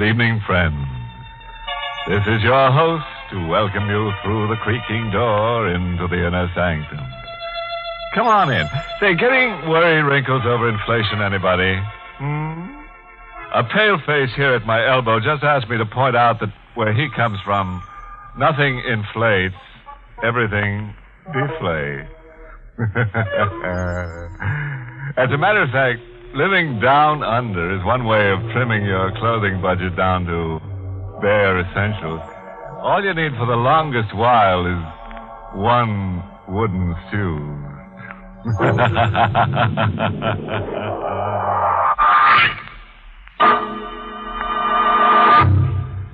evening, friends. This is your host to welcome you through the creaking door into the inner sanctum. Come on in. Say, getting worry wrinkles over inflation, anybody? A pale face here at my elbow just asked me to point out that where he comes from, nothing inflates, everything deflates. As a matter of fact, living down under is one way of trimming your clothing budget down to bare essentials. All you need for the longest while is one wooden shoe.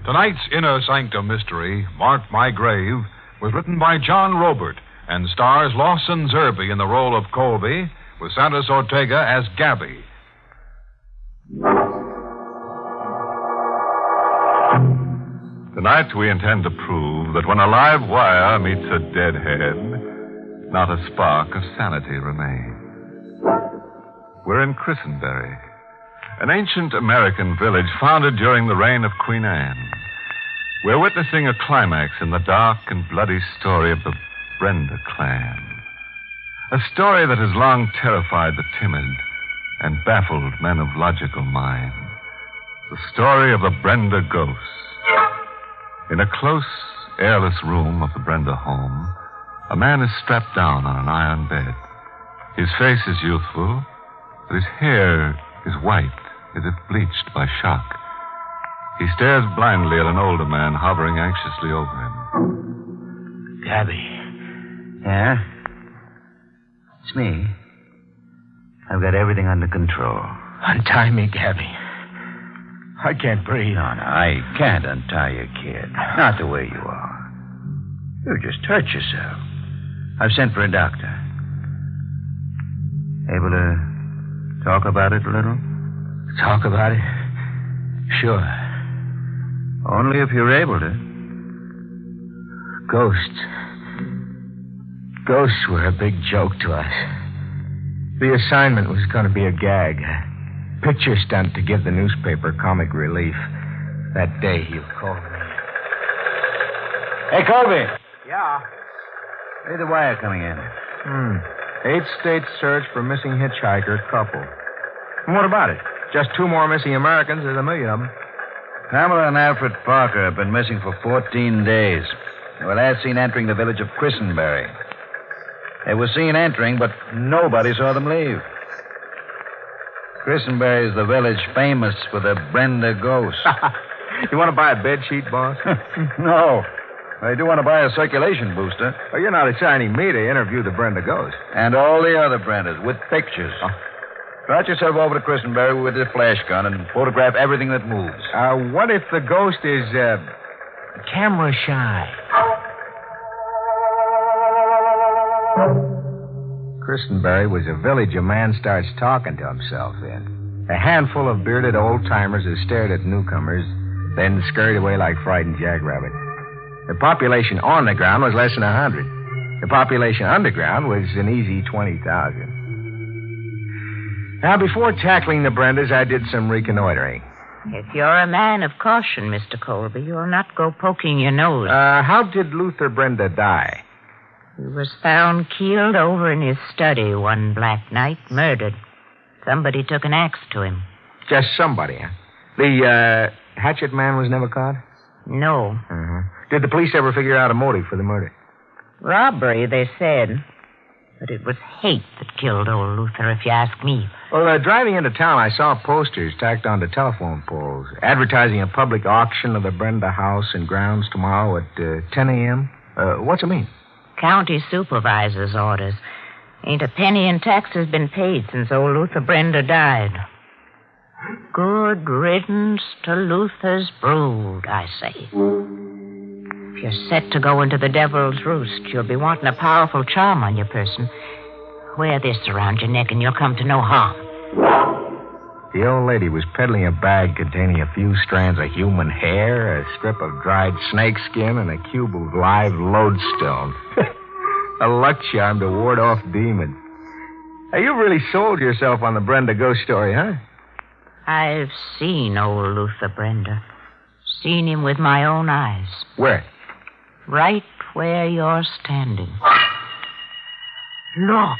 Tonight's Inner Sanctum mystery, Mark My Grave, was written by John Robert and stars Lawson Zerbe in the role of Colby, with Santos Ortega as Gabby. Tonight we intend to prove that when a live wire meets a dead head, not a spark of sanity remains. We're in Christenbury, an ancient American village founded during the reign of Queen Anne. We're witnessing a climax in the dark and bloody story of the Brenda clan. A story that has long terrified the timid and baffled men of logical mind. The story of the Brenda ghost. In a close, airless room of the Brenda home, a man is strapped down on an iron bed. His face is youthful, but his hair is white, as if bleached by shock. He stares blindly at an older man hovering anxiously over him. Gabby. Yeah? It's me. I've got everything under control. Untie me, Gabby. I can't breathe. No, I can't untie you, kid. Not the way you are. You just hurt yourself. I've sent for a doctor. Able to talk about it a little? Talk about it? Sure. Only if you're able to. Ghosts. Ghosts were a big joke to us. The assignment was going to be a gag. A picture stunt to give the newspaper comic relief. That day you called me. Hey, Colby. Yeah? Hey, the wire coming in. 8-state search for missing hitchhiker couple. And what about it? Just 2 more missing Americans. There's a million of them. Pamela and Alfred Parker have been missing for 14 days. They were last seen entering the village of Christenbury. They were seen entering, but nobody saw them leave. Christenbury is the village famous for the Brenda ghost. You want to buy a bed sheet, boss? No. I do want to buy a circulation booster. Well, you're not assigning me to interview the Brenda ghost. And all the other Brendas with pictures. Trot yourself over to Christenbury with a flash gun and photograph everything that moves. What if the ghost is, camera shy? Christenbury was a village a man starts talking to himself in. A handful of bearded old-timers who stared at newcomers, then scurried away like frightened jackrabbits. The population on the ground was less than 100. The population underground was an easy 20,000. Now, before tackling the Brendas, I did some reconnoitering. If you're a man of caution, Mr. Colby, you'll not go poking your nose. How did Luther Brenda die? He was found keeled over in his study one black night, murdered. Somebody took an axe to him. Just somebody, huh? The, hatchet man was never caught? No. Uh-huh. Did the police ever figure out a motive for the murder? Robbery, they said. But it was hate that killed old Luther, if you ask me. Well, driving into town, I saw posters tacked onto telephone poles advertising a public auction of the Brenda house and grounds tomorrow at 10 a.m. What's it mean? County supervisor's orders. Ain't a penny in taxes been paid since old Luther Brenda died. Good riddance to Luther's brood, I say. If you're set to go into the devil's roost, you'll be wanting a powerful charm on your person. Wear this around your neck and you'll come to no harm. The old lady was peddling a bag containing a few strands of human hair, a strip of dried snake skin, and a cube of live lodestone. A luck charm to ward off demons. Hey, you really sold yourself on the Brenda ghost story, huh? I've seen old Luther Brenda. Seen him with my own eyes. Where? Right where you're standing. Look.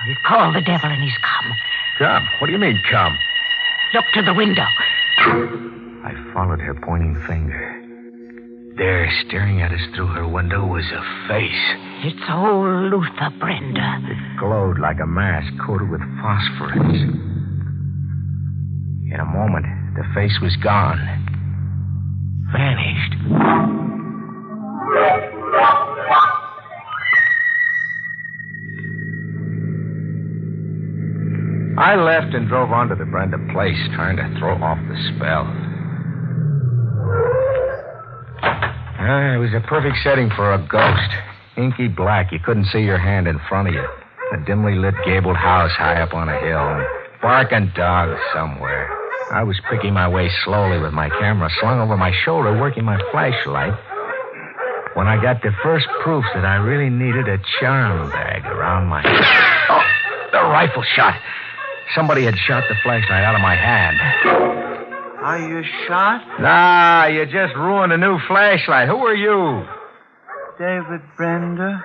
He called the devil and he's come. Come? What do you mean, come? Look to the window. I followed her pointing finger. There, staring at us through her window, was a face. It's old Luther, Brenda. It glowed like a mask coated with phosphorus. In a moment, the face was gone. Vanished. I left and drove on to the Brenda place, trying to throw off the spell. It was a perfect setting for a ghost. Inky black. You couldn't see your hand in front of you. A dimly lit gabled house high up on a hill. And barking dogs somewhere. I was picking my way slowly with my camera slung over my shoulder, working my flashlight, when I got the first proof that I really needed a charm bag around my... Oh, the rifle shot. Somebody had shot the flashlight out of my hand. Are you shot? Nah, you just ruined a new flashlight. Who are you? David Brenda.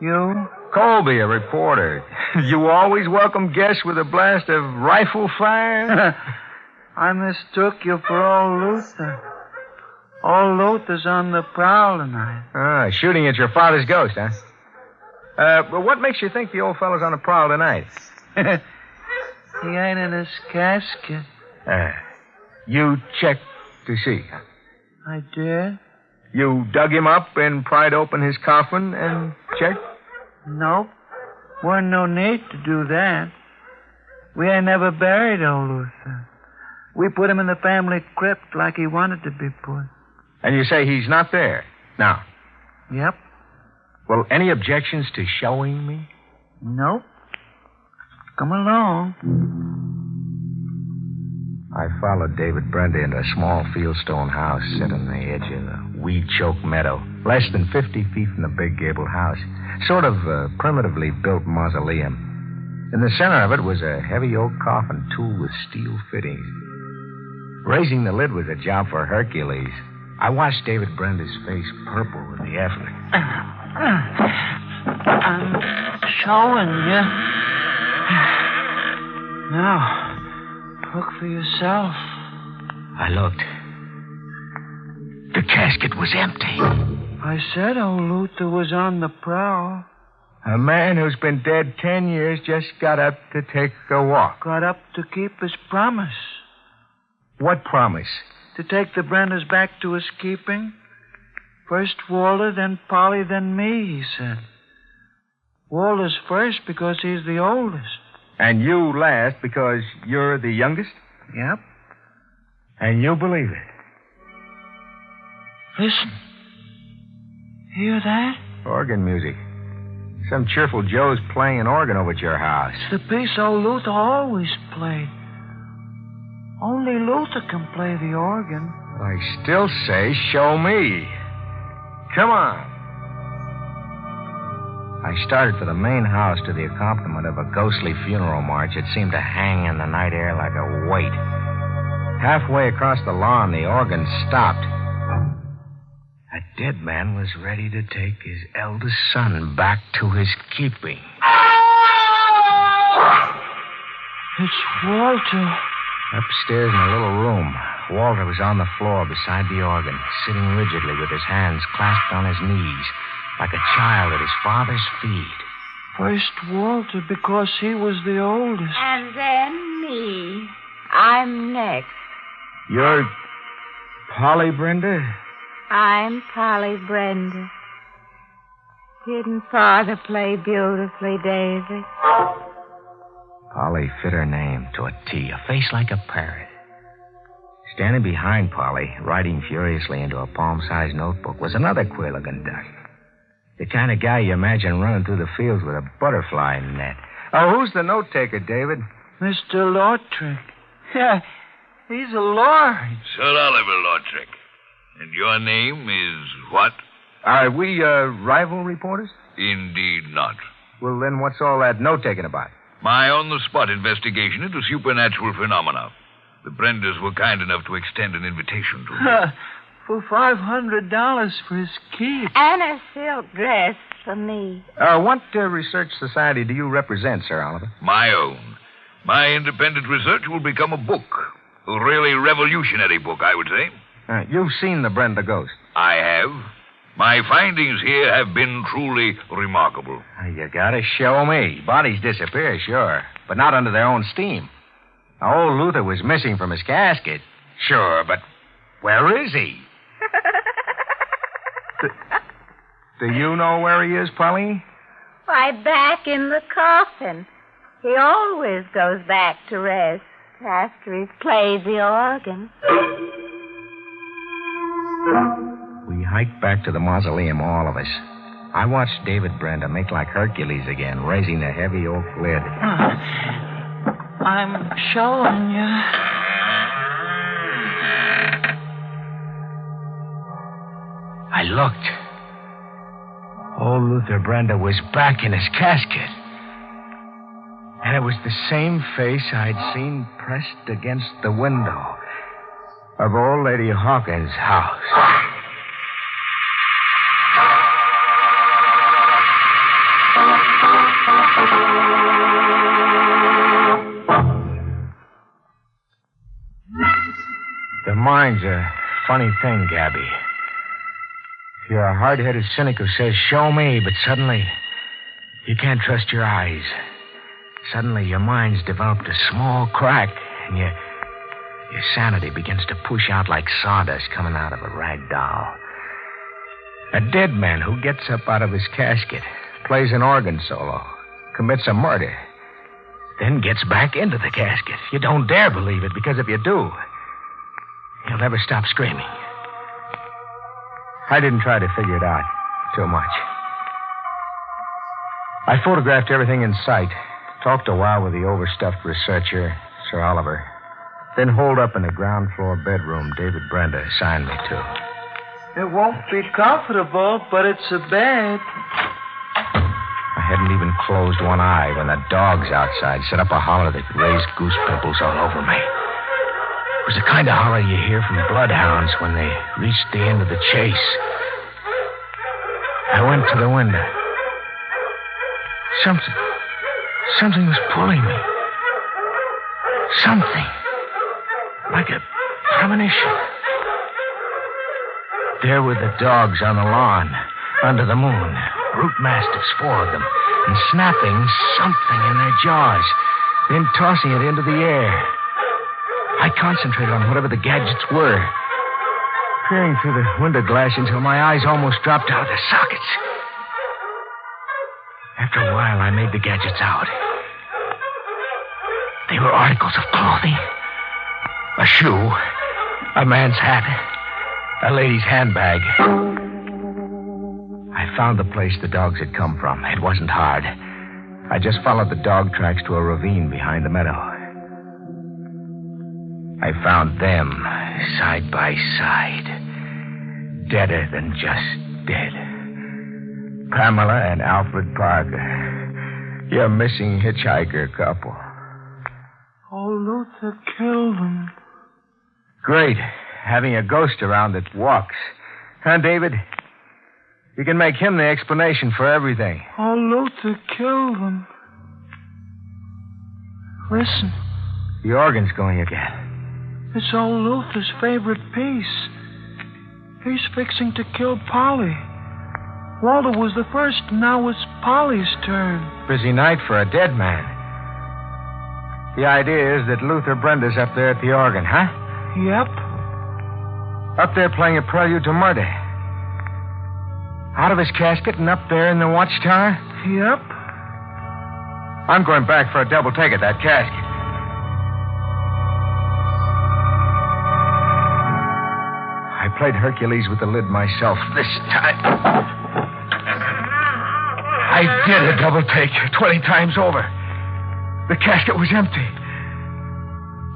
You? Colby, a reporter. You always welcome guests with a blast of rifle fire? I mistook you for old Luther. Old Luther's on the prowl tonight. Shooting at your father's ghost, huh? But what makes you think the old fellow's on the prowl tonight? He ain't in his casket. You checked to see, huh? I did? You dug him up and pried open his coffin and checked? Nope. Wasn't no need to do that. We ain't never buried old Luther. We put him in the family crypt like he wanted to be put. And you say he's not there now? Yep. Well, any objections to showing me? Nope. Come along. I followed David Brenda into a small fieldstone house set on the edge of a weed-choked meadow, less than 50 feet from the big gabled house. Sort of a primitively built mausoleum. In the center of it was a heavy oak coffin tooled with steel fittings. Raising the lid was a job for Hercules. I watched David Brenda's face purple with the effort. I'm showing you. Now, look for yourself. I looked. The casket was empty. I said old Luther was on the prowl. A man who's been dead 10 years just got up to take a walk. Got up to keep his promise. What promise? To take the Brendas back to his keeping. First Walter, then Polly, then me, he said. Walter's first because he's the oldest. And you last because you're the youngest? Yep. And you believe it? Listen. Hear that? Organ music. Some cheerful Joe's playing an organ over at your house. It's the piece old Luther always played. Only Luther can play the organ. I still say, show me. Come on. I started for the main house to the accompaniment of a ghostly funeral march that seemed to hang in the night air like a weight. Halfway across the lawn, the organ stopped. A dead man was ready to take his eldest son back to his keeping. It's Walter. Upstairs in a little room, Walter was on the floor beside the organ, sitting rigidly with his hands clasped on his knees, like a child at his father's feet. First Walter because he was the oldest. And then me. I'm next. You're Polly Brenda? I'm Polly Brenda. Didn't Father play beautifully, David? Polly fit her name to a T, a face like a parrot. Standing behind Polly, writing furiously into a palm-sized notebook, was another queer-looking duck. The kind of guy you imagine running through the fields with a butterfly net. Oh, who's the note-taker, David? Mr. Lawtrick. Yeah, he's a lord. Sir Oliver Lawtrick. And your name is what? Are we, rival reporters? Indeed not. Well, then what's all that note-taking about? My on-the-spot investigation into supernatural phenomena. The Brendas were kind enough to extend an invitation to me. For $500 for his keep. And a silk dress for me. What research society do you represent, Sir Oliver? My own. My independent research will become a book. A really revolutionary book, I would say. You've seen the Brenda ghost. I have. My findings here have been truly remarkable. You gotta show me. Bodies disappear, sure, but not under their own steam. Now, old Luther was missing from his casket. Sure, but where is he? Do you know where he is, Polly? Why, back in the coffin. He always goes back to rest after he's played the organ. We hiked back to the mausoleum, all of us. I watched David Brenda make like Hercules again, raising the heavy oak lid. I'm showing you. I looked. Old Luther Brenda was back in his casket. And it was the same face I'd seen pressed against the window of old Lady Hawkins' house. The mind's a funny thing, Gabby. You're a hard-headed cynic who says, show me, but suddenly you can't trust your eyes. Suddenly your mind's developed a small crack, and your sanity begins to push out like sawdust coming out of a rag doll. A dead man who gets up out of his casket, plays an organ solo, commits a murder, then gets back into the casket. You don't dare believe it, because if you do, you'll never stop screaming. I didn't try to figure it out too much. I photographed everything in sight, talked a while with the overstuffed researcher, Sir Oliver, then holed up in the ground floor bedroom David Brenda assigned me to. It won't be comfortable, but it's a bed. I hadn't even closed one eye when the dogs outside set up a holler that raised goose pimples all over me. It was the kind of holler you hear from bloodhounds when they reach the end of the chase. I went to the window. Something was pulling me. Something. Like a premonition. There were the dogs on the lawn, under the moon. Brute mastiffs, 4 of them, and snapping something in their jaws, then tossing it into the air. I concentrated on whatever the gadgets were, peering through the window glass until my eyes almost dropped out of their sockets. After a while, I made the gadgets out. They were articles of clothing. A shoe, a man's hat, a lady's handbag. I found the place the dogs had come from. It wasn't hard. I just followed the dog tracks to a ravine behind the meadow. I found them side by side, deader than just dead. Pamela and Alfred Parker, your missing hitchhiker couple. Oh, Luther killed him. Great, having a ghost around that walks. Huh, David? You can make him the explanation for everything. Oh, Luther killed him. Listen. The organ's going again. It's old Luther's favorite piece. He's fixing to kill Polly. Walter was the first, and now it's Polly's turn. Busy night for a dead man. The idea is that Luther Brenda's up there at the organ, huh? Yep. Up there playing a prelude to murder. Out of his casket and up there in the watchtower? Yep. I'm going back for a double take at that casket. I played Hercules with the lid myself this time. I did a double take 20 times over. The casket was empty.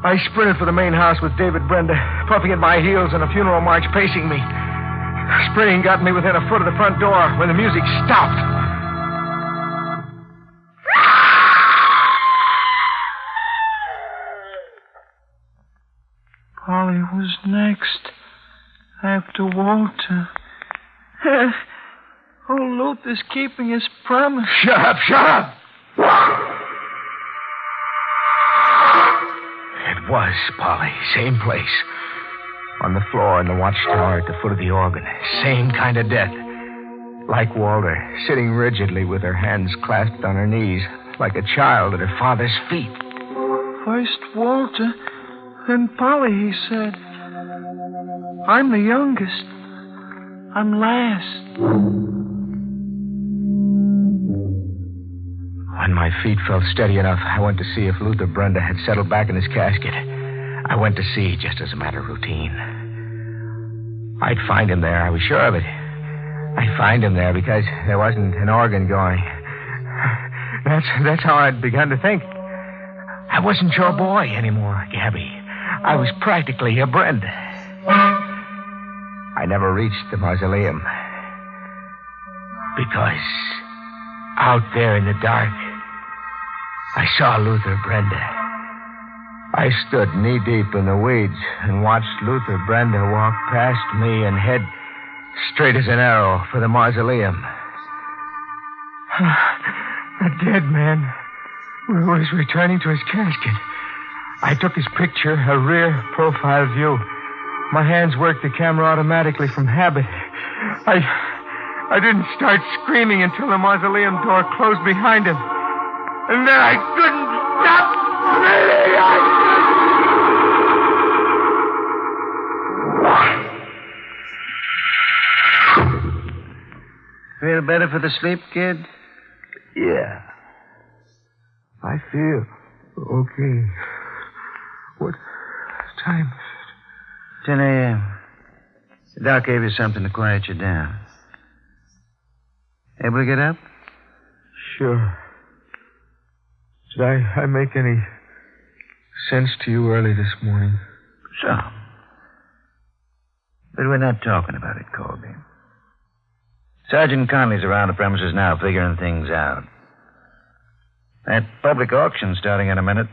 I sprinted for the main house with David Brenda, puffing at my heels and a funeral march pacing me. Sprinting got me within a foot of the front door when the music stopped. Polly was next. After Walter. Luther's keeping his promise. Shut up, shut up! It was Polly. Same place. On the floor in the watchtower at the foot of the organ. Same kind of death. Like Walter, sitting rigidly with her hands clasped on her knees, like a child at her father's feet. First Walter, then Polly, he said. I'm the youngest. I'm last. When my feet felt steady enough, I went to see if Luther Brenda had settled back in his casket. I went to see just as a matter of routine. I'd find him there, I was sure of it. I'd find him there because there wasn't an organ going. That's how I'd begun to think. I wasn't your boy anymore, Gabby. I was practically your Brenda. I never reached the mausoleum. Because out there in the dark, I saw Luther Brenda. I stood knee-deep in the weeds and watched Luther Brenda walk past me and head straight as an arrow for the mausoleum. A dead man was returning to his casket. I took his picture, a rear profile view. My hands worked the camera automatically from habit. I didn't start screaming until the mausoleum door closed behind him. And then I couldn't stop screaming. Feel better for the sleep, kid? Yeah. I feel okay. What time is it? 10 a.m. The doc gave you something to quiet you down. Able to get up? Sure. Did I make any sense to you early this morning? Some. But we're not talking about it, Colby. Sergeant Conley's around the premises now figuring things out. That public auction's starting in a minute.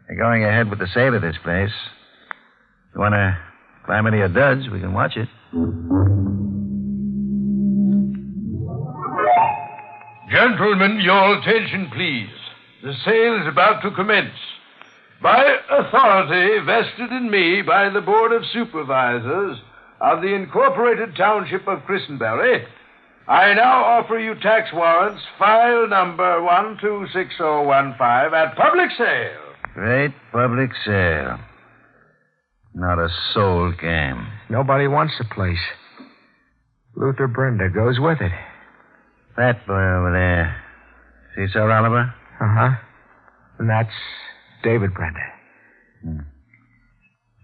They're going ahead with the sale of this place. If you want to climb any of duds, we can watch it. Gentlemen, your attention, please. The sale is about to commence. By authority vested in me by the Board of Supervisors of the Incorporated Township of Christenbury, I now offer you tax warrants, file number 126015, at public sale. Great public sale. Not a soul came. Nobody wants the place. Luther Brenda goes with it. That boy over there. See Sir Oliver? Uh-huh. And that's David Brenda.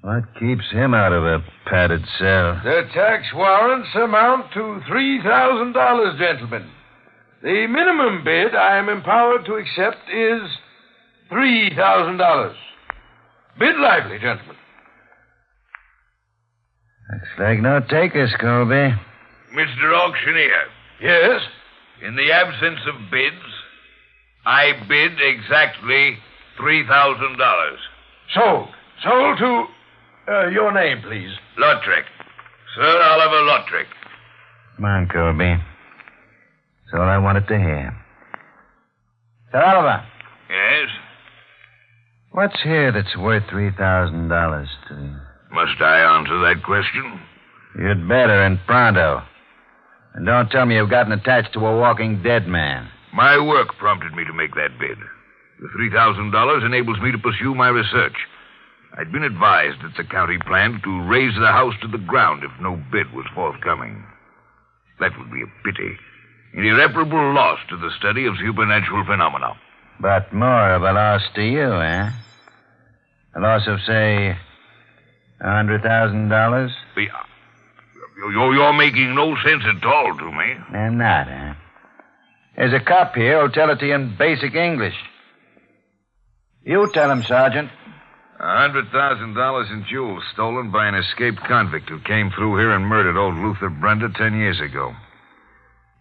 What keeps him out of a padded cell? The tax warrants amount to $3,000, gentlemen. The minimum bid I am empowered to accept is $3,000. Bid lively, gentlemen. Looks like no takers, Colby. Mr. Auctioneer, Yes? in the absence of bids, I bid exactly $3,000. Sold. Sold to... your name, please. Lautrec. Sir Oliver Lautrec. Come on, Colby. That's all I wanted to hear. Sir Oliver, Yes? what's here that's worth $3,000 to you? Must I answer that question? You'd better, and pronto. And don't tell me you've gotten attached to a walking dead man. My work prompted me to make that bid. The $3,000 enables me to pursue my research. I'd been advised that the county planned to raise the house to the ground if no bid was forthcoming. That would be a pity. An irreparable loss to the study of supernatural phenomena. But more of a loss to you, eh? A loss of, say, $100,000? You're making no sense at all to me. I'm not, eh? There's a cop here who'll tell it to you in basic English. You tell him, Sergeant. $100,000 in jewels stolen by an escaped convict who came through here and murdered old Luther Brenda 10 years ago.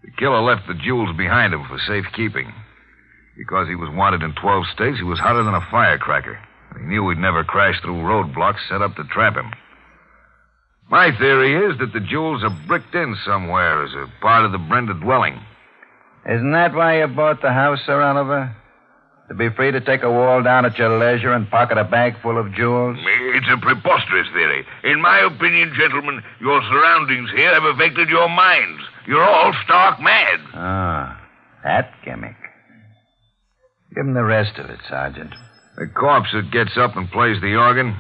The killer left the jewels behind him for safekeeping. Because he was wanted in 12 states, he was hotter than a firecracker. He knew we'd never crash through roadblocks set up to trap him. My theory is that the jewels are bricked in somewhere as a part of the Brenda dwelling. Isn't that why you bought the house, Sir Oliver? To be free to take a wall down at your leisure and pocket a bag full of jewels? It's a preposterous theory. In my opinion, gentlemen, your surroundings here have affected your minds. You're all stark mad. Ah, that gimmick. Give him the rest of it, Sergeant. The corpse that gets up and plays the organ,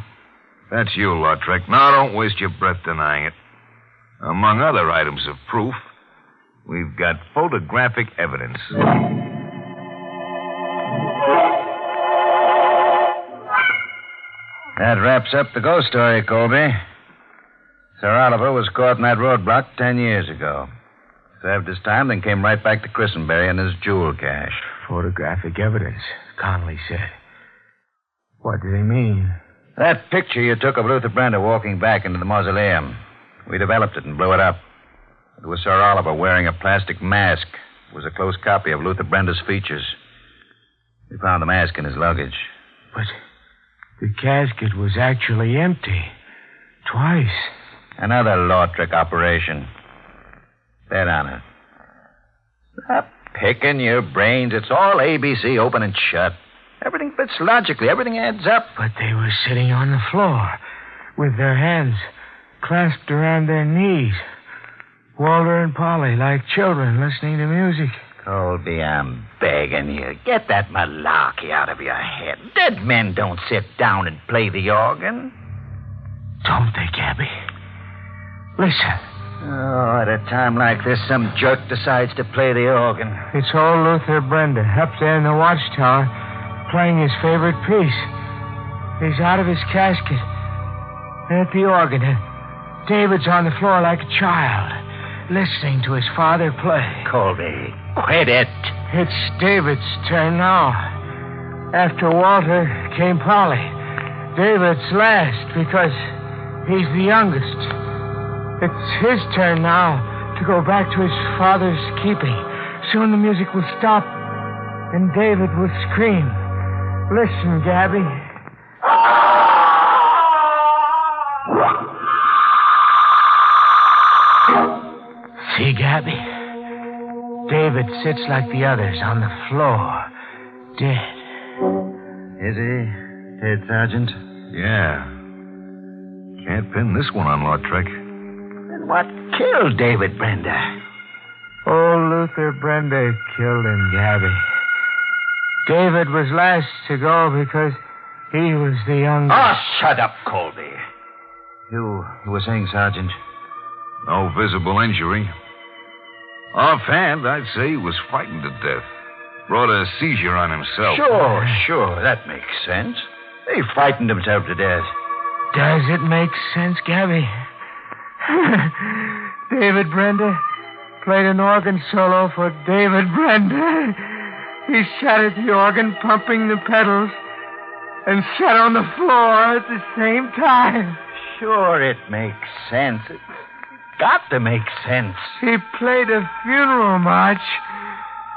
that's you, Lautrec. Now, don't waste your breath denying it. Among other items of proof, we've got photographic evidence. That wraps up the ghost story, Colby. Sir Oliver was caught in that roadblock 10 years ago. Served his time, then came right back to Christenberry and his jewel cache. Photographic evidence, Connolly said. What do they mean? That picture you took of Luther Brenda walking back into the mausoleum. We developed it and blew it up. It was Sir Oliver wearing a plastic mask. It was a close copy of Luther Brenda's features. We found the mask in his luggage. But the casket was actually empty. Twice. Another law trick operation. Bet on it. Stop picking your brains. It's all ABC, open and shut. Everything fits logically. Everything adds up. But they were sitting on the floor with their hands clasped around their knees. Walter and Polly, like children listening to music. Colby, I'm begging you. Get that malarkey out of your head. Dead men don't sit down and play the organ. Don't they, Gabby? Listen. Oh, at a time like this, some jerk decides to play the organ. It's old Luther Brenda up there in the watchtower playing his favorite piece. He's out of his casket and at the organ. David's on the floor like a child, listening to his father play. Colby, quit it. It's David's turn now. After Walter came Polly. David's last because he's the youngest. It's his turn now to go back to his father's keeping. Soon the music will stop, and David will scream. Listen, Gabby. See, Gabby? David sits like the others on the floor, dead. Is he dead, Sergeant? Yeah. Can't pin this one on Lautrec. Then what killed David Brenda? Old Luther Brenda killed him, Gabby. David was last to go because he was the youngest. Oh, shut up, Colby. You were saying, Sergeant? No visible injury. Offhand, I'd say he was frightened to death. Brought a seizure on himself. Sure. That makes sense. He frightened himself to death. Does it make sense, Gabby? David Brenda played an organ solo for David Brenda. He sat at the organ pumping the pedals and sat on the floor at the same time. Sure, it makes sense. It's got to make sense. He played a funeral march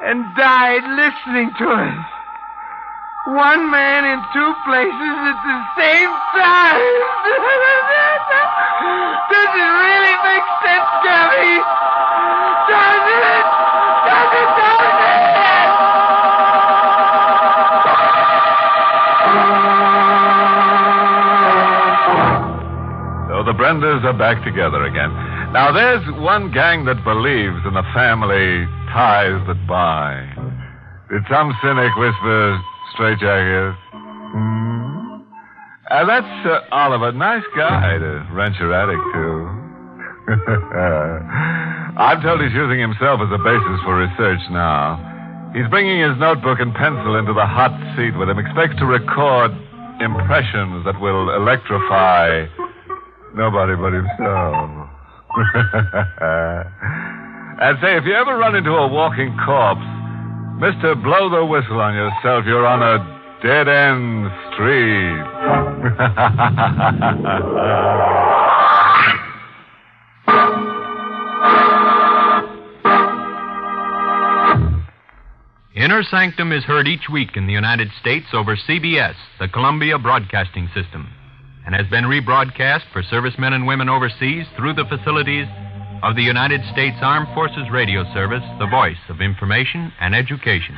and died listening to it. One man in two places at the same time. Does it really make sense, Gabby? Does it? Does it? So the Brendas are back together again. Now, there's one gang that believes in the family ties that bind. Did some cynic whisper, straitjacket? That's Oliver. Nice guy to rent your attic to. I'm told he's using himself as a basis for research now. He's bringing his notebook and pencil into the hot seat with him. Expects to record impressions that will electrify nobody but himself. And say, if you ever run into a walking corpse, Mr. Blow the whistle on yourself. You're on a dead-end street. Inner Sanctum is heard each week in the United States over CBS, the Columbia Broadcasting System, and has been rebroadcast for servicemen and women overseas through the facilities of the United States Armed Forces Radio Service, the voice of information and education.